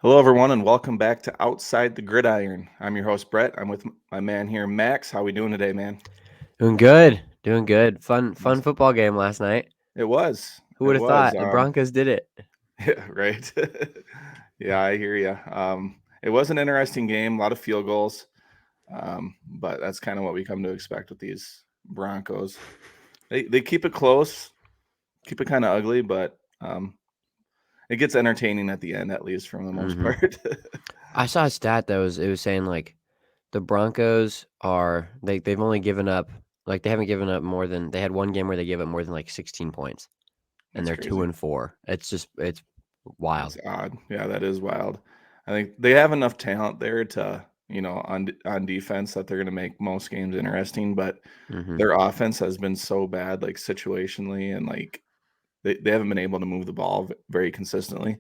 Hello, everyone, and welcome back to Outside the Gridiron. I'm your host, Brett. I'm with my man here, Max. How we doing today, man? Doing good. Doing good. Fun Awesome. football game last night. It was. Who It would have was. thought the Broncos did it? Yeah, right. Yeah, I hear you. It was an interesting game, a lot of field goals, but that's kind of what we come to expect with these Broncos. They keep it close, keep it kind of ugly, but it gets entertaining at the end, at least for the most hmm part. I saw a stat that was saying like the Broncos are they've only given up they haven't given up more than they had one game where they gave up more than like 16 points and That's they're two crazy. and four. It's wild. That's odd. Yeah, that is wild. I think they have enough talent there to, on defense that they're going to make most games interesting, but hmm their offense has been so bad, like situationally, and like they haven't been able to move the ball very consistently.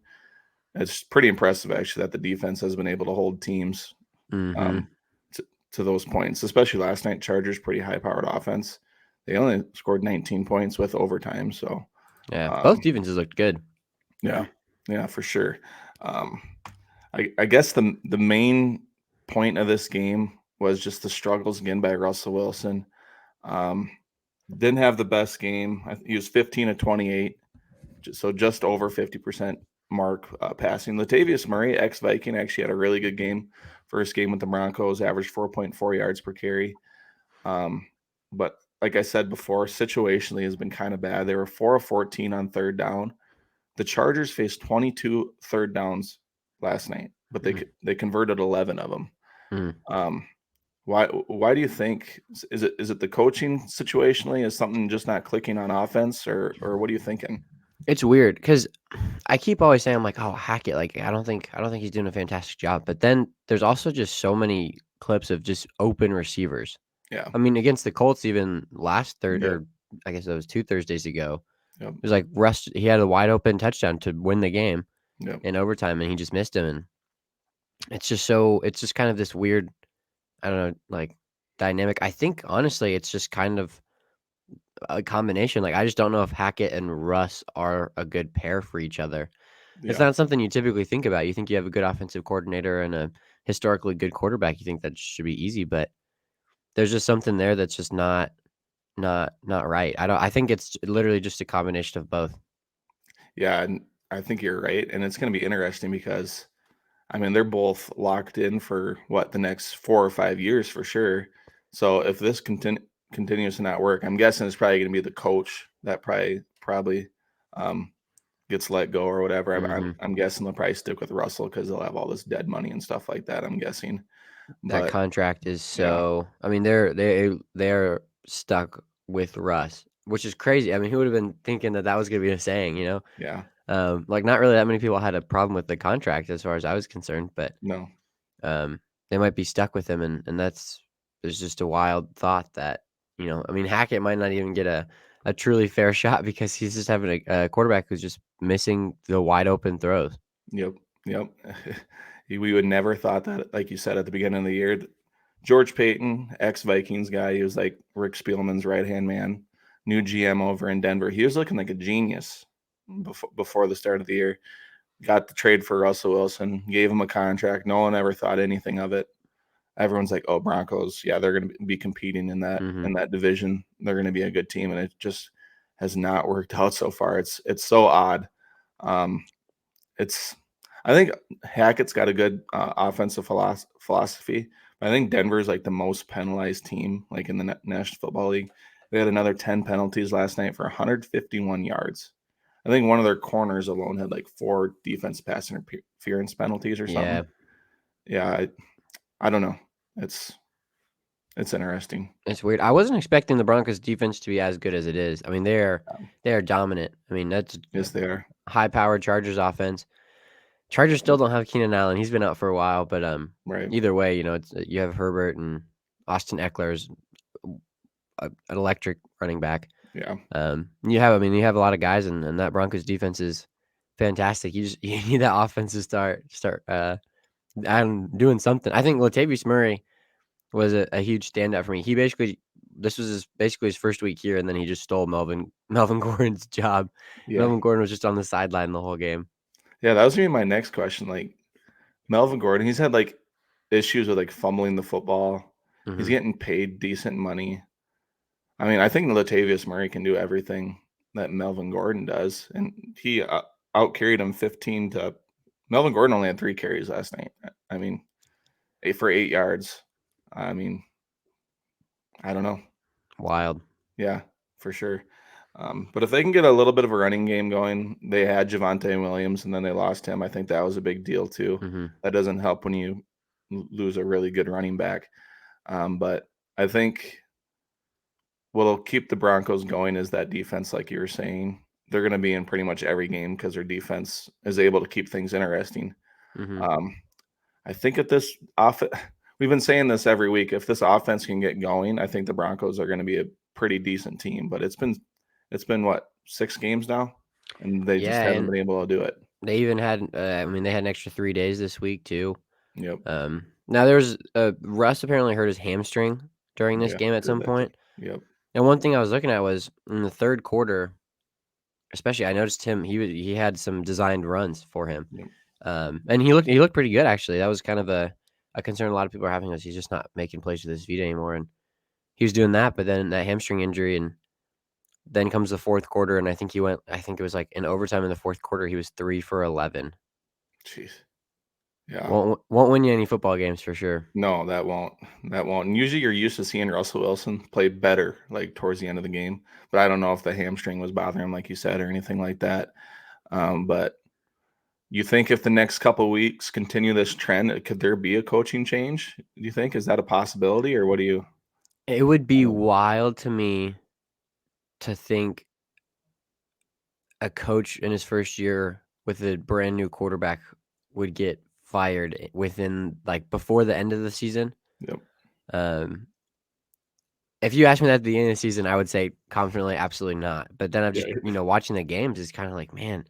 It's pretty impressive, actually, that the defense has been able to hold teams hmm um, to those points, especially last night. Chargers, pretty high powered offense. They only scored 19 points with overtime. So, Yeah, both um, defenses looked good. yeah, yeah, for sure. Um, I guess the main point of this game was just the struggles again by Russell Wilson. Um, didn't have the best game. He was 15 of 28, so just over 50% mark passing. Latavius Murray, ex Viking, actually had a really good game. First game with the Broncos, averaged 4.4 yards per carry. Um, but like I said before, situationally has been kind of bad. They were 4 of 14 on third down. The Chargers faced 22 third downs last night, but they converted 11 of them. Mm-hmm. Um, why do you think is it the coaching situationally? Is something just not clicking on offense, or what are you thinking? It's weird because I keep always saying I'm like, oh, Hackett, like I don't think he's doing a fantastic job. But then there's also just so many clips of just open receivers. Yeah. I mean, against the Colts, even last third Yep. or I guess that was 2 Thursdays ago, Yep. it was like Russ. He had a wide open touchdown to win the game Yep. in overtime, and he just missed him. And it's just kind of this weird, I don't know, like dynamic. I think honestly, it's just kind of a combination. Like I just don't know if Hackett and Russ are a good pair for each other. It's Yeah. not something you typically think about. You think you have a good offensive coordinator and a historically good quarterback. You think that should be easy, but there's just something there that's just not right. I think it's literally just a combination of both. Yeah. And I think you're right. And it's going to be interesting because I mean they're both locked in for what the next 4 or 5 years for sure. So if this continues to not work, I'm guessing it's probably going to be the coach that probably um, gets let go or whatever. Mhm. I'm guessing they'll probably stick with Russell because they'll have all this dead money and stuff like that. I'm guessing, That but contract is yeah, so I mean, they're stuck with Russ, which is crazy. I mean, who would have been thinking that that was gonna be a saying, you know? yeah, Like, not really that many people had a problem with the contract as far as I was concerned, but, no, um, they might be stuck with him, and that's there's just a wild thought that, I mean, Hackett might not even get a truly fair shot because he's just having a quarterback who's just missing the wide open throws. yep, yep. We would never thought that, like you said at the beginning of the year, George Payton, ex Vikings guy, he was like Rick Spielman's right hand man, new GM over in Denver. He was looking like a genius before the start of the year. Got the trade for Russell Wilson, gave him a contract. No one ever thought anything of it. Everyone's like, "Oh, Broncos, yeah, they're going to be competing in that Mhm. in that division. They're going to be a good team," and it just has not worked out so far. It's so odd. Um, it's I think Hackett's got a good offensive philosophy. But I think Denver's like the most penalized team, like in the National Football League. They had another 10 penalties last night for 151 yards. I think one of their corners alone had like 4 defense pass interference penalties or something. Yeah. Yeah, I don't know. It's it's interesting. It's weird. I wasn't expecting the Broncos defense to be as good as it is. I mean, they are dominant. I mean, that's Yes, they are. high-powered Chargers offense. Chargers still don't have Keenan Allen. He's been out for a while, but Right. either way, it's you have Herbert and Austin Eckler's an electric running back. Yeah. You have a lot of guys, and that Broncos defense is fantastic. You need that offense to start doing something. I think Latavius Murray was a huge standout for me. This was basically his first week here, and then he just stole Melvin Gordon's job. Yeah. Melvin Gordon was just on the sideline the whole game. Yeah, that was gonna be my next question. Like, Melvin Gordon, he's had like issues with like fumbling the football. He's Mhm. getting paid decent money. I mean, I think Latavius Murray can do everything that Melvin Gordon does, and he out carried him 15 to. Melvin Gordon only had 3 carries last night. I mean, 8 for 8 yards. I mean, I don't know. Wild. Yeah, for sure. But if they can get a little bit of a running game going, they had Javonte Williams and then they lost him. I think that was a big deal too. Mhm. That doesn't help when you lose a really good running back. But I think what'll keep the Broncos going is that defense, like you were saying. They're going to be in pretty much every game because their defense is able to keep things interesting. Mhm. Um, I think if this off, we've been saying this every week. If this offense can get going, I think the Broncos are going to be a pretty decent team. But it's been what 6 games now, and they just Yeah, haven't and been able to do it. they even had, I mean, they had an extra 3 days this week too. Yep. Now there's Russ apparently hurt his hamstring during this Yeah. game at Heard some that too. point. Yep. And one thing I was looking at was in the 3rd quarter, especially I noticed him, he had some designed runs for him. Yep. And he looked pretty good actually. That was kind of a concern a lot of people are having is he's just not making plays with his feet anymore, and he was doing that, but then that hamstring injury, and then comes the 4th quarter, and I think it was, like, in overtime in the 4th quarter, he was 3 for 11. Jeez. Yeah. Won't win you any football games for sure. No, that won't. That won't. And usually you're used to seeing Russell Wilson play better, like towards the end of the game. But I don't know if the hamstring was bothering him, like you said, or anything like that. But you think if the next couple weeks continue this trend, could there be a coaching change? Do you think is that a possibility, or what do you? It would I be don't know. wild to me to think a coach in his first year with a brand new quarterback would get fired within, like, before the end of the season. Yep. Um, if you asked me that at the beginning of the season, I would say confidently, absolutely not. But then I'm Yeah. just, watching the games is kinda like, man,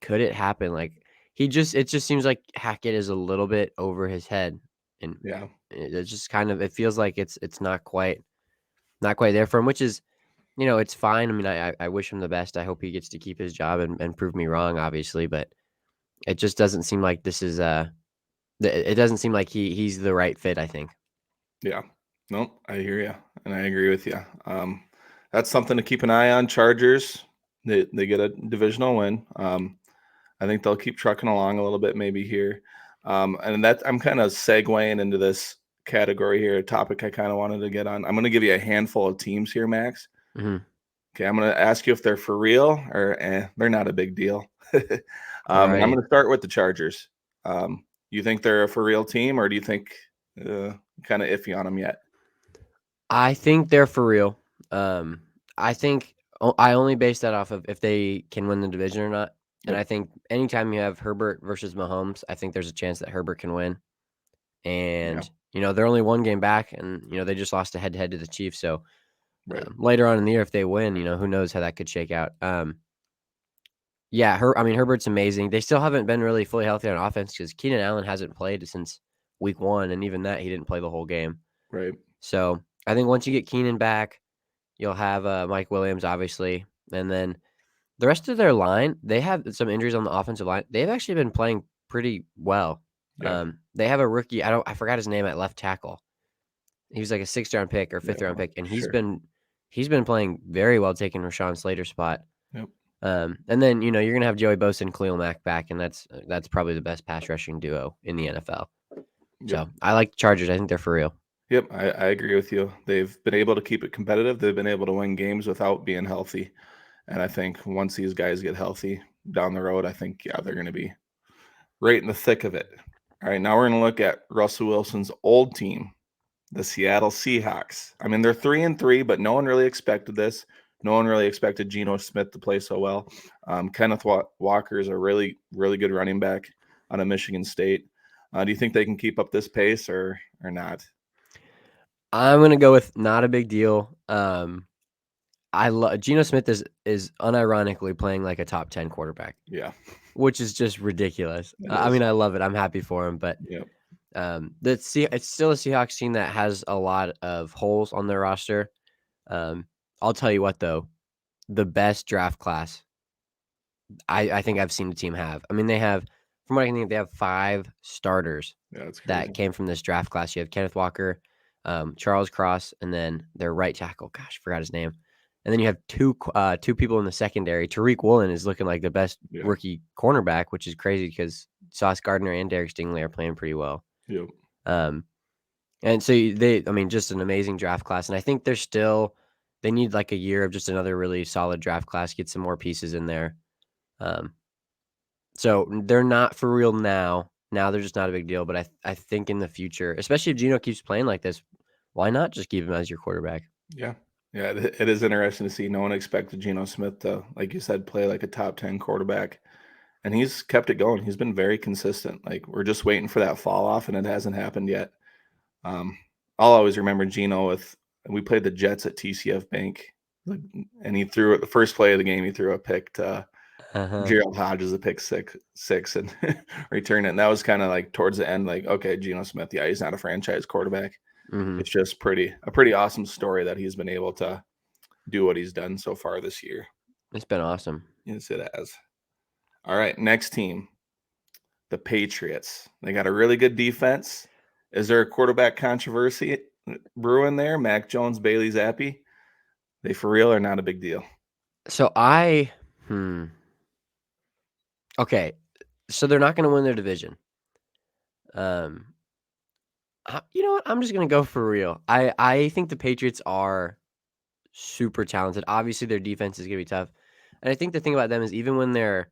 could it happen? Like, it just seems like Hackett is a little bit over his head, and Yeah. it's just kind of it feels like it's not quite there for him, which is, it's fine. I mean, I wish him the best. I hope he gets to keep his job and prove me wrong, obviously, but it just doesn't seem like this is, it doesn't seem like he's the right fit, I think. Yeah. Nope. I hear you, and I agree with you. That's something to keep an eye on. Chargers. They get a divisional win. I think they'll keep trucking along a little bit maybe here. And that I'm kind of segueing into this category here, a topic I kind of wanted to get on. I'm going to give you a handful of teams here, Max. Mhm. Okay, I'm going to ask you if they're for real or they're not a big deal. And I'm Alrighty. going to start with the Chargers. You think they're a for real team, or do you think kind of iffy on them yet? I think they're for real. Um, I think I only base that off of if they can win the division or not, and Yep. I think anytime you have Herbert versus Mahomes, I think there's a chance that Herbert can win, Yeah. and, they're only 1 game back, and, they just lost a head-to-head to the Chiefs, so, Right. later on in the year, if they win, who knows how that could shake out. Yeah, I mean, Herbert's amazing. They still haven't been really fully healthy on offense because Keenan Allen hasn't played since week 1, and even that, he didn't play the whole game. Right. So, I think once you get Keenan back, you'll have, Mike Williams, obviously, and then the rest of their line, they have some injuries on the offensive line. They've actually been playing pretty well. Yeah. They have a rookie, I forgot his name at left tackle. He was like a 6th round pick or 5th Yeah. round pick, and he's Sure. been playing very well, taking Rashawn Slater's spot. Yep. And then, you're gonna have Joey Bosa and Khalil Mack back, and that's probably the best pass rushing duo in the NFL. Yep. So, I like the Chargers. I think they're for real. Yep, I agree with you. They've been able to keep it competitive. They've been able to win games without being healthy. And I think once these guys get healthy down the road, I think, yeah, they're going to be right in the thick of it. All right, now we're going to look at Russell Wilson's old team, the Seattle Seahawks. I mean, they're 3-3, but no one really expected this. No one really expected Geno Smith to play so well. Kenneth Walker is a really, really good running back out of Michigan State. Do you think they can keep up this pace or not? I'm gonna go with not a big deal. I love Geno Smith is unironically playing like a top 10 quarterback, Yeah, which is just ridiculous. it I is. mean, I love it. I'm happy for him, but Yep. it's still a Seahawks team that has a lot of holes on their roster. Um, I'll tell you what though, the best draft class I think I've seen a team have. I mean, they have from what I can think, they have 5 starters Yeah, that's that crazy. came from this draft class. You have Kenneth Walker, Charles Cross, and then their right tackle. Gosh, forgot his name. And then you have two people in the secondary. Tariq Woolen is looking like the best Yeah. rookie cornerback, which is crazy because Sauce Gardner and Derek Stingley are playing pretty well. Yep. Um, and so I mean, just an amazing draft class. And I think they need like a year of just another really solid draft class, get some more pieces in there. Um, so they're not for real now. Now they're just not a big deal. But I think in the future, especially if Geno keeps playing like this, why not just keep him as your quarterback? Yeah. Yeah, it is interesting to see. No one expected Geno Smith to, like you said, play like a top 10 quarterback. And he's kept it going. He's been very consistent. Like we're just waiting for that fall off, and it hasn't happened yet. Um, I'll always remember Geno with we played the Jets at TCF Bank, and he threw it the first play of the game. He threw a pick to Uh-huh. Gerald Hodges, a pick six, and returned it. And that was kind of like towards the end, like okay, Geno Smith, yeah, he's not a franchise quarterback. Hmm. It's just a pretty awesome story that he's been able to do what he's done so far this year. It's been awesome. Yes, it has. All right, next team, the Patriots. They got a really good defense. Is there a quarterback controversy brewing there? Mac Jones, Bailey Zappi. They for real or not a big deal? So okay. So they're not going to win their division. Um, you know what? I'm just going to go for real. I think the Patriots are super talented. Obviously, their defense is going to be tough. And I think the thing about them is even when they're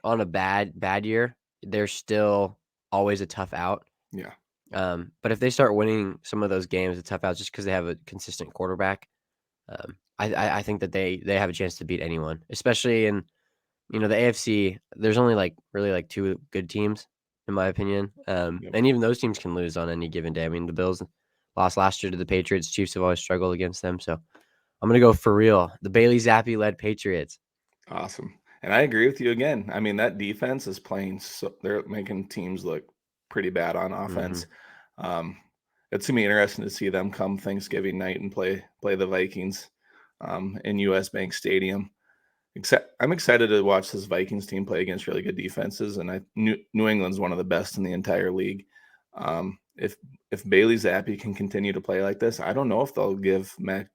on a bad year, they're still always a tough out. Yeah, But if they start winning some of those games, the tough outs, just because they have a consistent quarterback, I think that they have a chance to beat anyone, especially in the AFC. There's only really like 2 good teams, in my opinion, yep. and even those teams can lose on any given day. I mean, the Bills lost last year to the Patriots. Chiefs have always struggled against them, so I'm gonna go for real. The Bailey Zappi led Patriots. Awesome. And I agree with you again. I mean, that defense is playing so they're making teams look pretty bad on offense. Hmm. Um, it's gonna be interesting to see them come Thanksgiving night and play the Vikings in US Bank Stadium. I'm excited to watch this Vikings team play against really good defenses, and New England's one of the best in the entire league. If Bailey Zappi can continue to play like this, I don't know if they'll give Mac.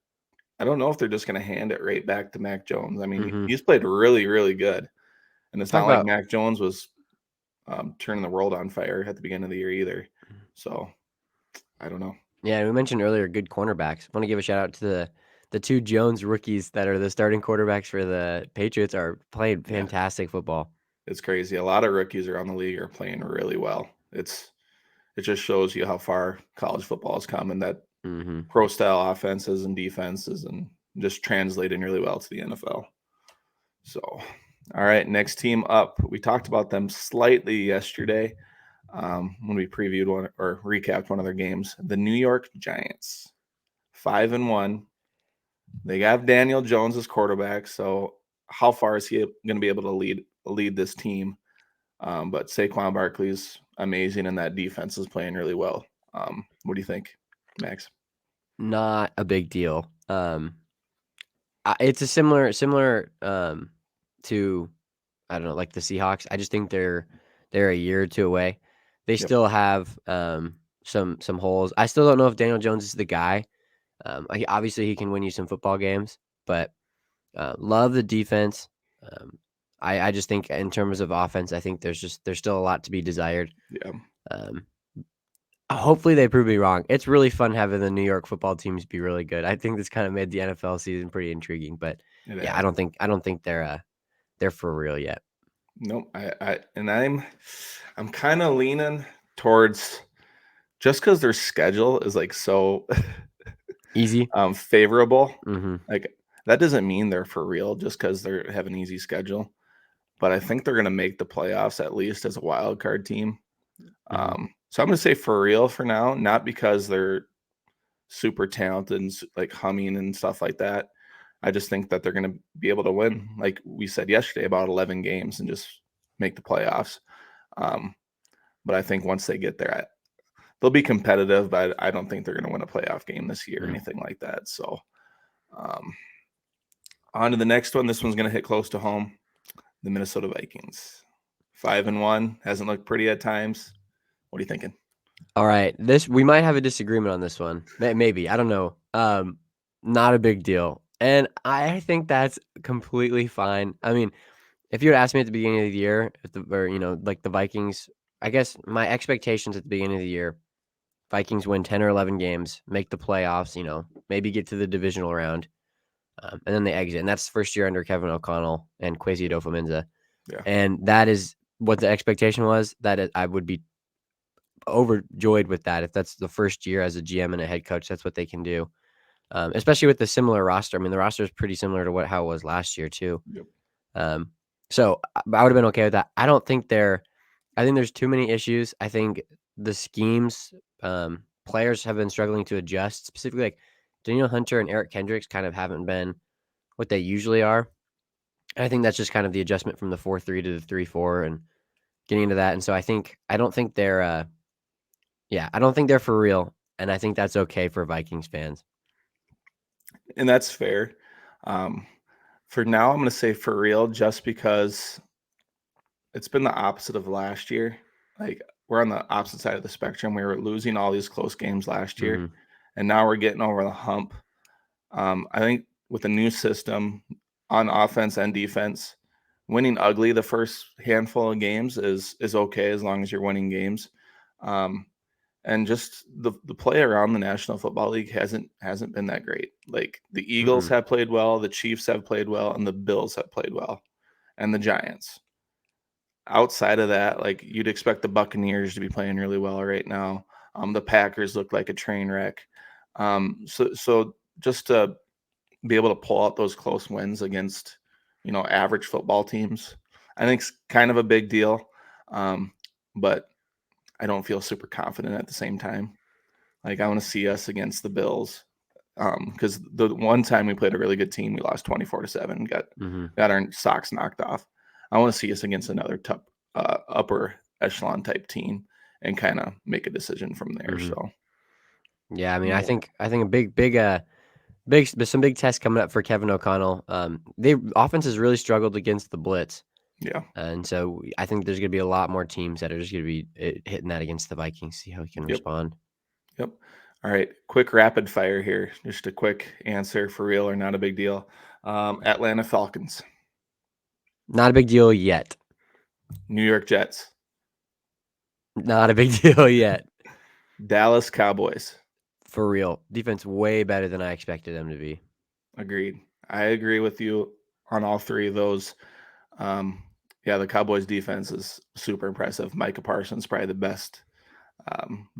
I don't know if they're just going to hand it right back to Mac Jones. I mean, Hmm. he's played really, really good, and it's Talk not like about Mac Jones was turning the world on fire at the beginning of the year either. So I don't know. Yeah, we mentioned earlier good cornerbacks. Want to give a shout out to the 2 Jones rookies that are the starting quarterbacks for the Patriots are playing Yeah, fantastic football. it's crazy. A lot of rookies around the league are playing really well. It just shows you how far college football has come, and that Hmm. pro style offenses and defenses and just translating really well to the NFL. So, all right, next team up. We talked about them slightly yesterday when we previewed one or recapped one of their games. The New York Giants, 5-1. They have Daniel Jones as quarterback. So, how far is he going to be able to lead this team? But Saquon Barkley's amazing, and that defense is playing really well. What do you think, Max? Not a big deal. It's a similar to I don't know, like the Seahawks. I just think they're a year or 2 away. They Yep. still have some holes. I still don't know if Daniel Jones is the guy. Obviously he can win you some football games, but love the defense. Um, I just think in terms of offense, I think there's still a lot to be desired. Yeah, Um, Hopefully they prove me wrong. It's really fun having the New York football teams be really good. I think this kind of made the NFL season pretty intriguing. But it yeah, has. I don't think they're for real yet. Nope. I'm kind of leaning towards just because their schedule is like so Easy. favorable. Mm-hmm. Like that doesn't mean they're for real just because they have an easy schedule. But I think they're going to make the playoffs at least as a wild card team. Mm-hmm. So I'm going to say for real for now, not because they're super talented and like humming and stuff like that. I just think that they're going to be able to win, like we said yesterday, about 11 games and just make the playoffs. Um, but I think once they get there, they'll be competitive, but I don't think they're going to win a playoff game this year or Mm. anything like that. So um, on to the next one. This one's going to hit close to home. The Minnesota Vikings, 5-1 hasn't looked pretty at times. What are you thinking? All right, this we might have a disagreement on this one. Maybe, I don't know. Not a big deal, and I think that's completely fine. I mean, if you had asked me at the beginning of the year, like the Vikings, I guess my expectations at the beginning of the year, Vikings win 10 or 11 games, make the playoffs, maybe get to the divisional round, and then they exit. And that's the first year under Kevin O'Connell and Kwesi Adofo-Mensah. Yeah. And that is what the expectation was. I would be overjoyed with that if that's the first year as a GM and a head coach. That's what they can do, especially with the similar roster. I mean, the roster is pretty similar to how it was last year too. Yep. So I would have been okay with that. I think there's too many issues. I think the schemes, players have been struggling to adjust. Specifically, like Daniel Hunter and Eric Kendricks kind of haven't been what they usually are. And I think that's just kind of the adjustment from the 4-3 to the 3-4 and getting into that. And so I don't think they're I don't think they're for real. And I think that's okay for Vikings fans. And that's fair. For now, I'm going to say for real, just because it's been the opposite of last year. Like, we're on the opposite side of the spectrum. We were losing all these close games last year, Mhm. and now we're getting over the hump. I think with the new system on offense and defense, winning ugly the first handful of games is okay as long as you're winning games. And just the play around the National Football League hasn't been that great. Like, the Eagles Mm-mm. have played well, the Chiefs have played well, and the Bills have played well, and the Giants. Outside of that, like, you'd expect the Buccaneers to be playing really well right now. The Packers look like a train wreck. So just to be able to pull out those close wins against, average football teams, I think it's kind of a big deal. But I don't feel super confident at the same time. Like, I want to see us against the Bills. Because the one time we played a really good team, we lost 24-7, Mhm. got our socks knocked off. I want to see us against another top, upper echelon type team and kind of make a decision from there. Mhm. So Yeah, I mean, yeah, I think a there's some big tests coming up for Kevin O'Connell. The offense has really struggled against the blitz. yeah, And so I think there's going to be a lot more teams that are just going to be hitting that against the Vikings, see how he can yep, respond. yep. All right, quick rapid fire here. Just a quick answer, for real or not a big deal. Atlanta Falcons, Not a big deal yet. New York Jets, Not a big deal yet. Dallas Cowboys. For real. Defense way better than I expected them to be. Agreed. I agree with you on all three of those. Um, yeah, the Cowboys defense is super impressive. Micah Parsons probably the best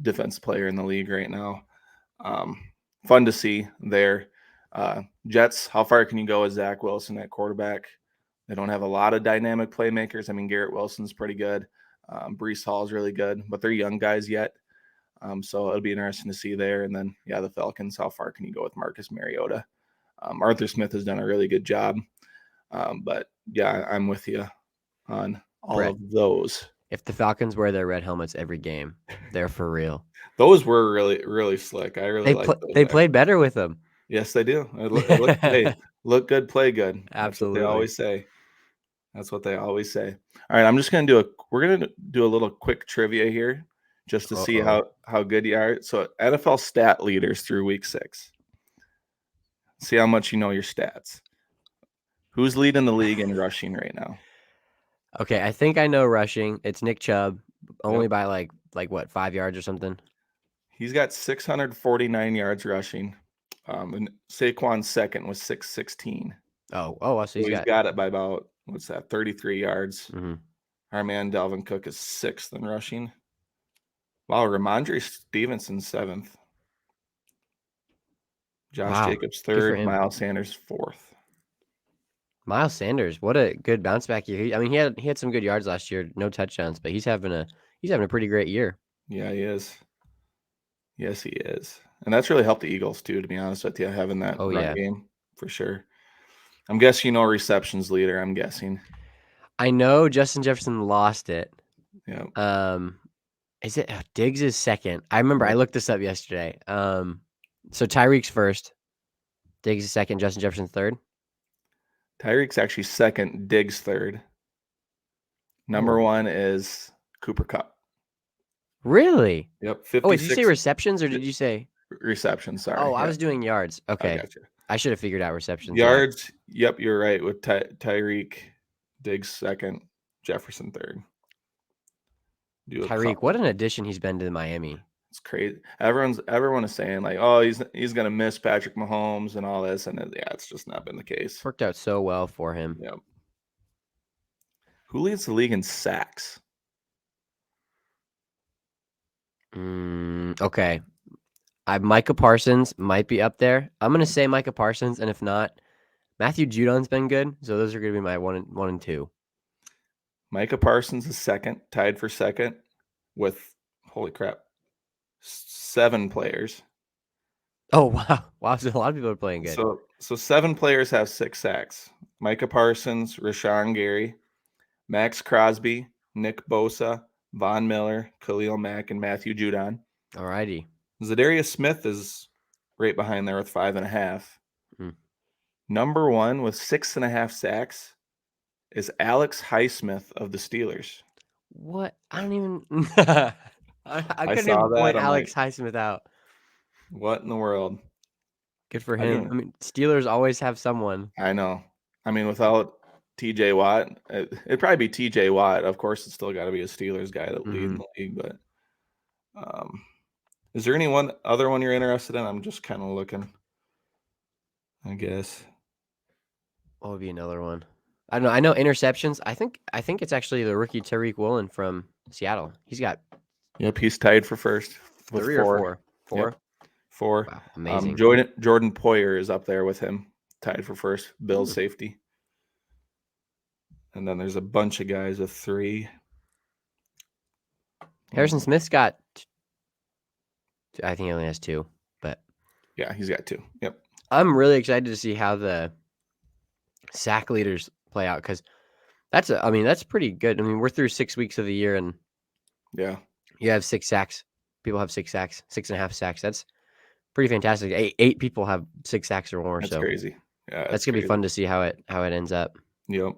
defense player in the league right now. Um, Fun to see there. Jets, how far can you go with Zach Wilson at quarterback? They don't have a lot of dynamic playmakers. I mean, Garrett Wilson's pretty good. Brees Hall's really good, but they're young guys yet. So it'll be interesting to see there. And then, yeah, the Falcons, how far can you go with Marcus Mariota? Arthur Smith has done a really good job. But yeah, I'm with you on all Brett, of those. if the Falcons wear their red helmets every game, they're for real. Those were really, really slick. I really like those. They played better with them. Yes, they do. Hey, look good, play good. That's what they Absolutely. always say. That's what they always say. All right, we're gonna do a little quick trivia here, just to see Uh-oh. how good you are. So, NFL stat leaders through week 6. See how much you know your stats. Who's leading the league in rushing right now? Okay, I think I know rushing. It's Nick Chubb, only Yep. by like what, 5 yards or something. He's got 649 yards rushing. And Saquon's second was 616. So So he's he's got. got it by about, what's that, 33 yards. Mhm. Our man Dalvin Cook is 6th in rushing. Wow, Ramondre Stevenson's 7th. Josh Wow, Jacobs good for 3rd. him. Miles Sanders 4th. Miles Sanders, what a good bounce back year. I mean, he had some good yards last year, no touchdowns, but he's having a pretty great year. Yeah, he is. Yes, he is. And that's really helped the Eagles too, to be honest with you, having that Oh run yeah. game for sure. I'm guessing you know receptions leader, I'm guessing. I know Justin Jefferson lost it. Yeah. Um, is it Diggs is second? I remember I Yep. looked this up yesterday. So Tyreek's first, Diggs is second, Justin Jefferson third. Tyreek's actually second, Diggs third. Number Oh, one is Cooper Cup. really? Yep, Oh, wait, did you say 56 receptions or did you say? receptions. Sorry. Oh, I Yeah, was doing yards. I Okay. got you. I should have figured out receptions, yeah. Yards. Yep, you're right. With Tyreek, Diggs second, Jefferson third. Do a Tyreek, what couple. an addition he's been to Miami. It's crazy. Everyone is saying like, oh, he's gonna miss Patrick Mahomes and all this, and yeah, it's just not been the It's case. worked out so well for him. Yep. Who leads the league in sacks? Okay. Micah Parsons might be up there. I'm gonna say Micah Parsons, and if not, Matthew Judon's been good. So those are gonna be my one and two. Micah Parsons is second, tied for second, with holy crap, 7 players. Oh wow, wow! So a lot of people are playing good. So 7 players have 6 sacks. Micah Parsons, Rashawn Gary, Max Crosby, Nick Bosa, Von Miller, Khalil Mack, and Matthew Judon. Alrighty. Zadarius Smith is right behind there with 5.5. Hmm. Number one with 6.5 sacks is Alex Highsmith of the Steelers. What? I don't even. I I couldn't saw even that. point I'm like, Alex Highsmith out. what in the world? Good for I him. didn't. I mean, Steelers always have someone. I know. I mean, without TJ Watt, it'd probably be TJ Watt. Of course, it's still got to be a Steelers guy that lead in Hmm. the league. But um, is there any other one you're interested in? I'm just kind of looking, I guess. What would be another one? I don't know. I know interceptions. I think it's actually the rookie Tariq Woolen from Seattle. He's got Yep, he's tied for first with 4. 4. Yep, 4. 4. Wow, amazing. Jordan Poyer is up there with him, tied for first. Bills Hmm. safety, and then there's a bunch of guys with 3. Harrison Smith's got. I think he only has 2, but Yeah, he's got 2. Yep. I'm really excited to see how the sack leaders play out because I mean, that's pretty good. I mean, we're through 6 weeks of the year and Yeah, you have 6 sacks. People have 6 sacks, 6.5 sacks. That's pretty fantastic. Eight people have 6 sacks or more. that's So crazy. Yeah, that's that's gonna be crazy. fun to see how it ends up. Yep.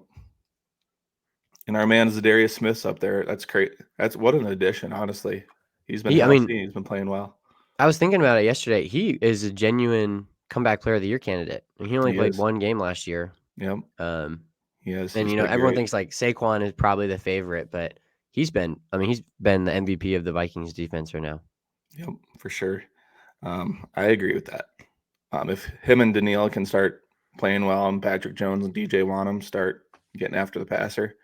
And our man Zadarius Smith's up there. That's great. That's what an addition, honestly. He's been I mean, healthy. He's been playing well. I was thinking about it yesterday. He is a genuine comeback player of the year candidate. And he only He played is. one game last year. Yep. Um, He is. and He's played everyone great. thinks like Saquon is probably the favorite, but he's been the MVP of the Vikings defense right now. Yep, for sure. I agree with that. If him and Danielle can start playing well and Patrick Jones and DJ Wanham start getting after the passer,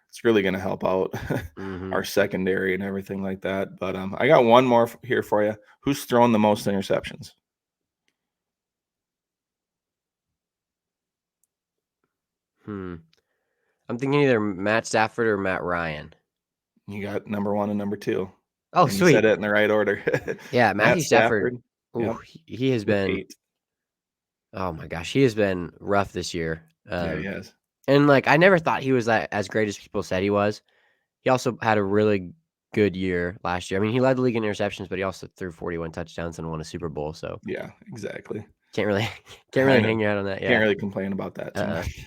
it's really going to help out Hmm. our secondary and everything like that. But I got one more here for you. Who's thrown the most interceptions? Hmm. I'm thinking either Matt Stafford or Matt Ryan. You got number one and number two, Oh, and you said sweet. it in the right order. Yeah, Matt Matthew Stafford. Stafford, Ooh, yep, he has with been. 8. Oh my gosh, he has been rough this year. Yeah, he has. And like I never thought he was as great as people said he was. He also had a really good year last year. I mean, he led the league in interceptions, but he also threw 41 touchdowns and won a Super Bowl. So Yeah, exactly. can't really can't I really know. hang your hat on that. Can't Yeah. really complain about that too Uh. much.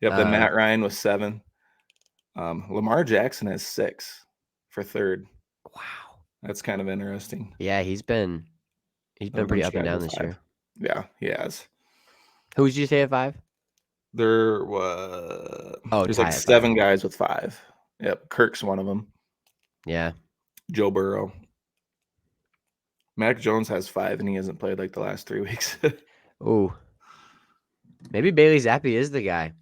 Yep, then Um. Matt Ryan was 7. Lamar Jackson has 6 for third. Wow. That's kind of interesting. Yeah, he's been A pretty bunch up of and guys down with this 5. year. Yeah, he has. Who would you say at 5? There was Oh, there's Ty like at 5. 7 guys with 5. Yep, Kirk's one of them. Yeah. Joe Burrow. Mac Jones has 5, and he hasn't played like the last 3 weeks. Ooh, maybe Bailey Zappi is the guy.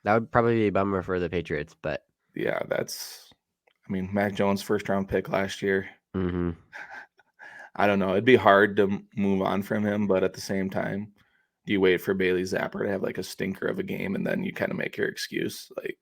That would probably be a bummer for the Patriots, but Yeah, I mean, Mac Jones first round pick last year. hmm I don't know. It'd be hard to move on from him, but at the same time, do you wait for Bailey Zapper to have like a stinker of a game and then you kind of make your excuse like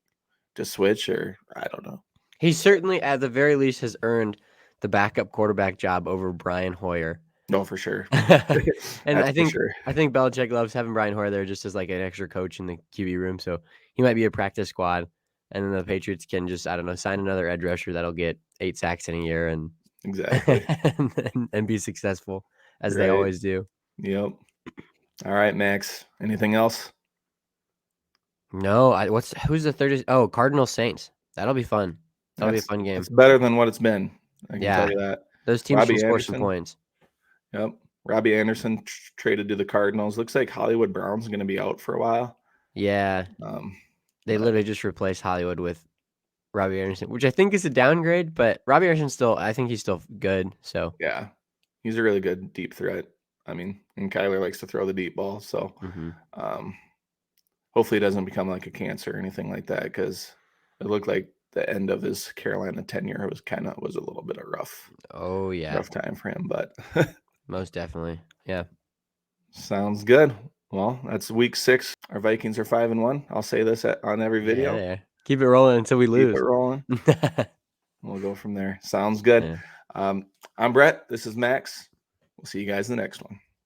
to switch, or I don't know. he certainly, at the very least, has earned the backup quarterback job over Brian Hoyer. No, for sure. And That's I for think sure. I think Belichick loves having Brian Hoyer there just as like an extra coach in the QB room. So he might be a practice squad, and then the Patriots can just I don't know sign another edge rusher that'll get 8 sacks in a year and Exactly. and be successful as they Right. always do. Yep. All right, Max. Anything else? No, who's the third? Oh, Cardinals Saints. That'll be fun. That'll be a fun That's game. better than what it's been. I can tell Yeah. you that. Those teams can Robbie score some Anderson. points. Yep. Robbie Anderson traded to the Cardinals. Looks like Hollywood Brown's going to be out for a while. Yeah. Um, They but literally just replaced Hollywood with Robbie Anderson, which I think is a downgrade, but Robbie Anderson's still I think he's still good, so yeah, he's a really good deep threat. I mean, and Kyler likes to throw the deep ball, so mhm. um, hopefully it doesn't become like a cancer or anything like that because it looked like the end of his Carolina tenure was a little bit of Oh, yeah. rough time for him. But Most definitely. Yeah. sounds good. Well, that's week 6. Our Vikings are 5-1. I'll say this on every Yeah, video. yeah. Keep it rolling until we Keep it lose. rolling. We'll go from there. Sounds good. Yeah. I'm Brett. This is Max. We'll see you guys in the next one.